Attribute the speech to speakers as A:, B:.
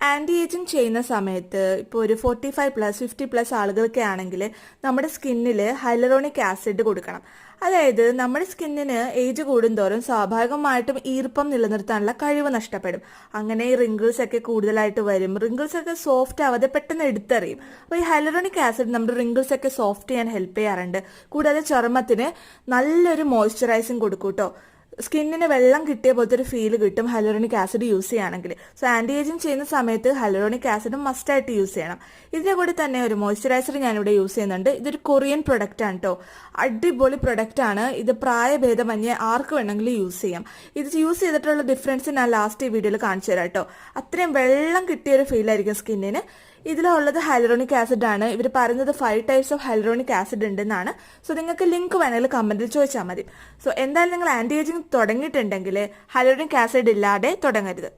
A: Anti ageing ചെയ്യുന്ന സമയത്ത് ഇപ്പോൾ ഒരു 45+ 50+ ആളുകൾക്ക് ആണെങ്കിൽ നമ്മുടെ സ്കിന്നിൽ ഹൈലറോണിക് ആസിഡ് കൊടുക്കണം. അതായത് നമ്മുടെ സ്കിന്നിന് ഏജ് കൂടുന്തോറും സ്വാഭാവികമായിട്ടും ഈർപ്പം നിലനിർത്താനുള്ള കഴിവ് നഷ്ടപ്പെടും. അങ്ങനെ റിങ്കിൾസ് ഒക്കെ കൂടുതലായിട്ട് വരും. റിങ്കിൾസ് ഒക്കെ സോഫ്റ്റ് ആവാതെ പെട്ടെന്ന് എടുത്തെറിയും. അപ്പോൾ ഈ ഹൈലറോണിക് ആസിഡ് നമ്മുടെ റിങ്കിൾസ് ഒക്കെ സോഫ്റ്റ് ചെയ്യാൻ ഹെൽപ്പ് ചെയ്യാറുണ്ട്. കൂടാതെ ചർമ്മത്തിന് നല്ലൊരു മോയ്സ്ചറൈസിങ് കൊടുക്കും കേട്ടോ. സ്കിന്നിന് വെള്ളം കിട്ടിയ പോലത്തെ ഒരു ഫീല് കിട്ടും ഹൈലറോണിക് ആസിഡ് യൂസ് ചെയ്യുകയാണെങ്കിൽ. സോ ആൻറ്റി ഏജിങ് ചെയ്യുന്ന സമയത്ത് ഹൈലറോണിക് ആസിഡ് മസ്റ്റായിട്ട് യൂസ് ചെയ്യണം. ഇതിന്റെ കൂടെ തന്നെ ഒരു മോയ്സ്ചറൈസർ ഞാനിവിടെ യൂസ് ചെയ്യുന്നുണ്ട്. ഇതൊരു കൊറിയൻ പ്രൊഡക്റ്റ് ആണ് കേട്ടോ. അടിപൊളി പ്രൊഡക്റ്റ് ആണ് ഇത്. പ്രായഭേദമന്യേ ആർക്ക് വേണമെങ്കിലും യൂസ് ചെയ്യാം. ഇത് യൂസ് ചെയ്തിട്ടുള്ള ഡിഫറൻസ് ഞാൻ ലാസ്റ്റ് ഈ വീഡിയോയിൽ കാണിച്ചു തരാം കേട്ടോ. അത്രയും വെള്ളം കിട്ടിയൊരു ഫീലായിരിക്കും സ്കിന്നിന്. ഇതിലുള്ളത് ഹൈലറോണിക് ആസിഡ് ആണ്. ഇവർ പറയുന്നത് 5 ടൈപ്സ് ഓഫ് ഹൈലറോണിക് ആസിഡ് ഉണ്ടെന്നാണ്. സോ നിങ്ങൾക്ക് ലിങ്ക് വേണമെങ്കിൽ കമന്റിൽ ചോദിച്ചാൽ മതി. സോ എന്തായാലും നിങ്ങൾ ആൻറ്റി ഏജിങ് തുടങ്ങിയിട്ടുണ്ടെങ്കിൽ ഹൈലറോണിക് ആസിഡ് ഇല്ലാതെ തുടങ്ങരുത്.